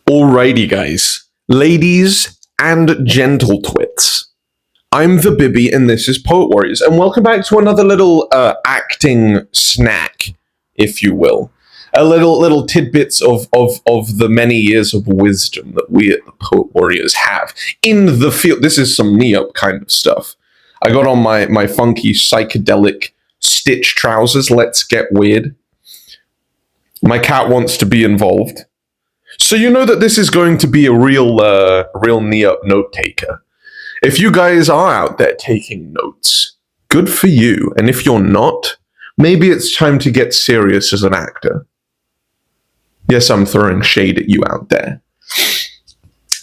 Alrighty, guys. Ladies and gentle twits. I'm the Bibby, and this is Poet Warriors, and welcome back to another little acting snack, if you will. A little tidbits of the many years of wisdom that we at the Poet Warriors have in the field. This is some knee-up kind of stuff. I got on my funky psychedelic stitch trousers. Let's get weird. My cat wants to be involved. So you know that this is going to be a real knee-up note taker. If you guys are out there taking notes, good for you. And if you're not, maybe it's time to get serious as an actor. Yes, I'm throwing shade at you out there.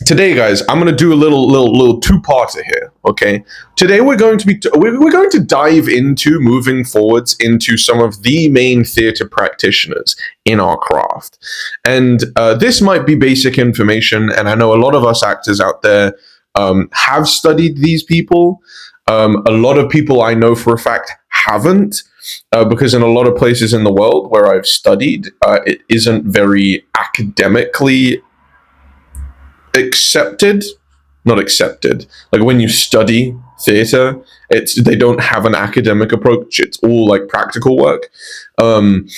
Today, guys, I'm going to do a little two-parter here, okay? Today we're going to dive into, moving forwards, into some of the main theater practitioners in our craft. And this might be basic information, and I know a lot of us actors out there have studied these people. A lot of people I know for a fact haven't, because in a lot of places in the world where I've studied, it isn't very academically not accepted. Like when you study theater, they don't have an academic approach. It's all like practical work. And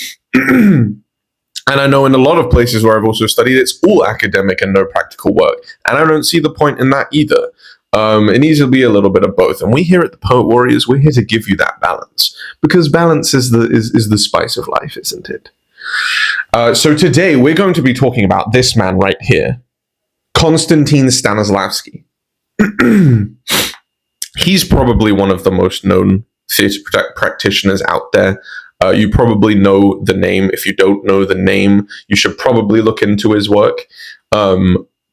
I know in a lot of places where I've also studied, it's all academic and no practical work. And I don't see the point in that either. It needs to be a little bit of both. And we here at the Poet Warriors, we're here to give you that balance, because balance is the spice of life, isn't it? So today we're going to be talking about this man right here, Konstantin Stanislavski. He's probably one of the most known theater practitioners out there. You probably know the name. If you don't know the name, you should probably look into his work.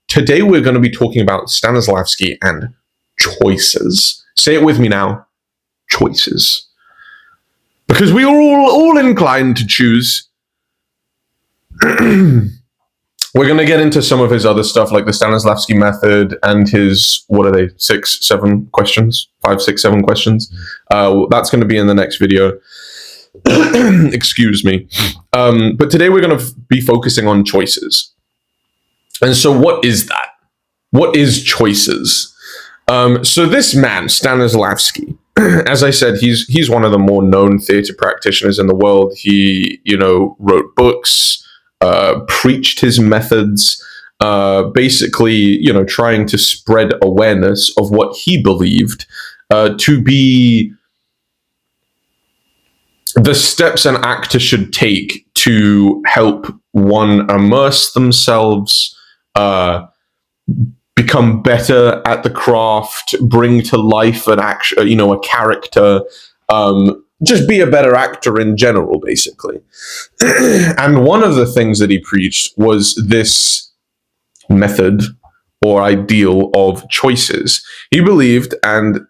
Today we're going to be talking about Stanislavski and choices. Say it with me now. Choices. Because we are all inclined to choose. We're going to get into some of his other stuff, like the Stanislavski method and his, 5, 6, 7 questions. That's going to be in the next video. Excuse me. But today we're going to be focusing on choices. And so what is that? What is choices? So this man, Stanislavski, as I said, he's one of the more known theater practitioners in the world. He, wrote books, preached his methods, basically, trying to spread awareness of what he believed to be the steps an actor should take to help one immerse themselves, become better at the craft, bring to life a character, just be a better actor in general, basically. And one of the things that he preached was this method or ideal of choices. He believed, and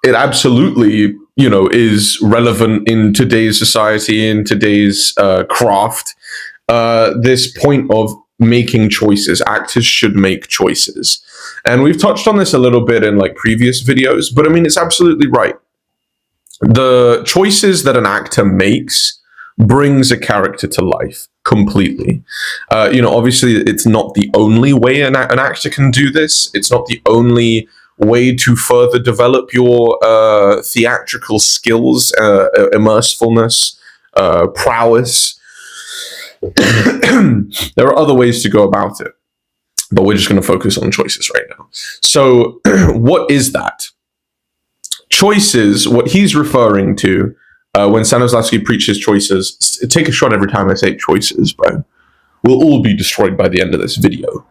it absolutely, is relevant in today's society, in today's craft, this point of making choices. Actors should make choices. And we've touched on this a little bit in previous videos, but I mean, it's absolutely right. The choices that an actor makes brings a character to life completely. Obviously, it's not the only way an actor can do this. It's not the only way to further develop your theatrical skills, immersefulness, prowess. There are other ways to go about it, but we're just going to focus on choices right now. So what is that? Choices, what he's referring to when Stanislavski preaches choices, take a shot every time I say choices, bro. We'll all be destroyed by the end of this video.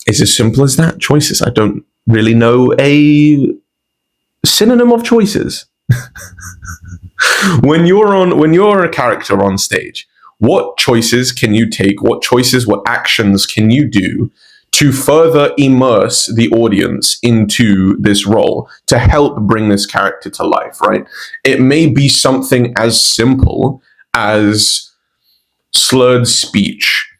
It's as simple as that. Choices. I don't really know a synonym of choices. When you're a character on stage, what choices can you take? What actions can you do to further immerse the audience into this role, to help bring this character to life, right? It may be something as simple as slurred speech,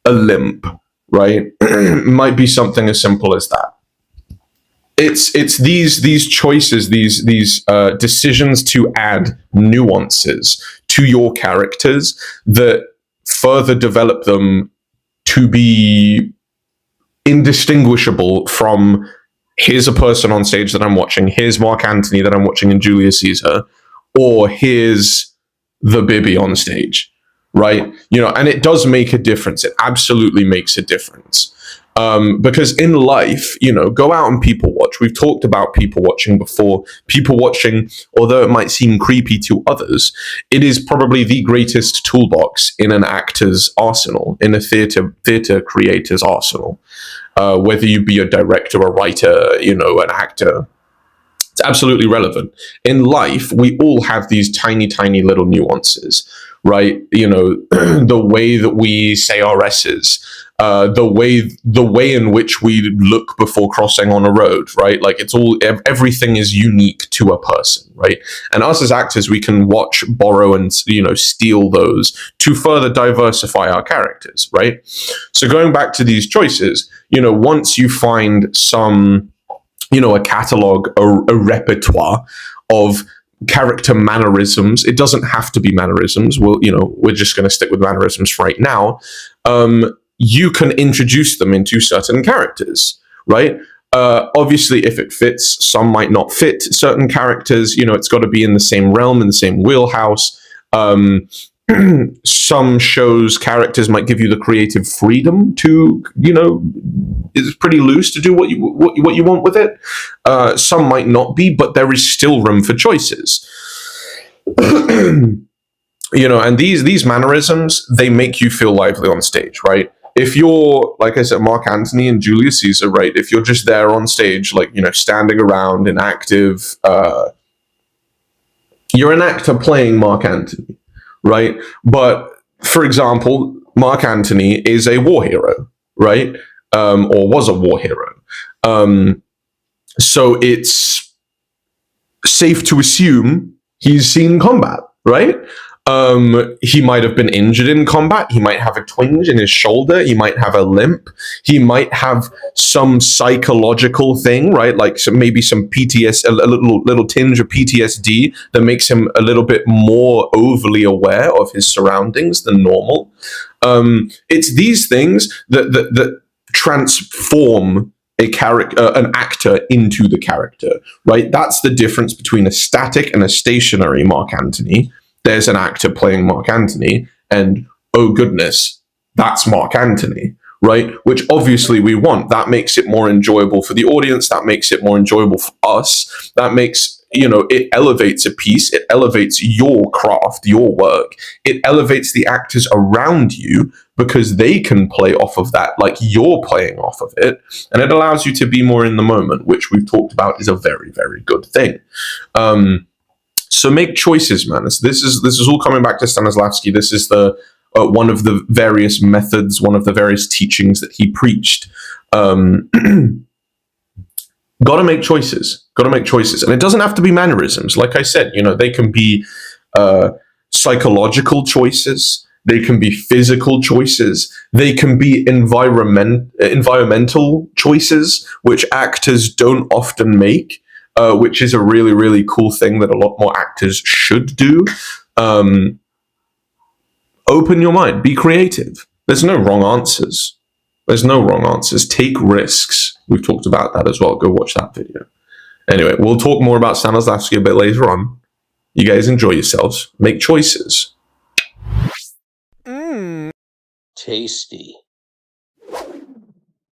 a limp, right? It might be something as simple as that. It's these choices, these decisions to add nuances to your characters that further develop them to be indistinguishable from here's a person on stage that I'm watching, here's Mark Antony that I'm watching in Julius Caesar, or here's the Bibby on stage, right? You know, and it does make a difference. It absolutely makes a difference. Because in life, you know, go out and people watch. We've talked about people watching before. People watching, although it might seem creepy to others, it is probably the greatest toolbox in an actor's arsenal, in a theater creator's arsenal. Whether you be a director, a writer, you know, an actor, it's absolutely relevant. In life, we all have these tiny, tiny little nuances, right? You know, the way that we say our S's, the way in which we look before crossing on a road, right? Like it's all, everything is unique to a person, right? And us as actors, we can watch, borrow, and, you know, steal those to further diversify our characters, right? So going back to these choices, you know, once you find some, you know, a catalog, a repertoire of character mannerisms, it doesn't have to be mannerisms. Well, you know, we're just going to stick with mannerisms right now. You can introduce them into certain characters, right? Obviously, if it fits, some might not fit certain characters. You know, it's got to be in the same realm, in the same wheelhouse. Some shows, characters might give you the creative freedom to, you know, it's pretty loose to do what you want with it. Some might not be, but there is still room for choices. You know, and these mannerisms, they make you feel lively on stage, right? If you're, like I said, Mark Antony and Julius Caesar, right? If you're just there on stage, like, you know, standing around, inactive, you're an actor playing Mark Antony, right? But for example, Mark Antony is a war hero, right? Or was a war hero. So it's safe to assume he's seen combat, right? He might have been injured in combat. He might have a twinge in his shoulder. He might have a limp. He might have some psychological thing, right? Like maybe some PTSD, a little tinge of PTSD that makes him a little bit more overly aware of his surroundings than normal. It's these things that transform an actor into the character, right? That's the difference between a static and a stationary Mark Antony. There's an actor playing Mark Antony, and oh goodness, that's Mark Antony, right? Which obviously we want. That makes it more enjoyable for the audience. That makes it more enjoyable for us. That makes, you know, it elevates a piece. It elevates your craft, your work. It elevates the actors around you because they can play off of that like you're playing off of it. And it allows you to be more in the moment, which we've talked about is a very, very good thing. So make choices, man. This is all coming back to Stanislavski. This is the one of the various methods, one of the various teachings that he preached. Got to make choices. Got to make choices, and it doesn't have to be mannerisms. Like I said, you know, they can be psychological choices. They can be physical choices. They can be environmental choices, which actors don't often make. Which is a really, really cool thing that a lot more actors should do. Open your mind. Be creative. There's no wrong answers. There's no wrong answers. Take risks. We've talked about that as well. Go watch that video. Anyway, we'll talk more about Stanislavski a bit later on. You guys enjoy yourselves. Make choices. Tasty.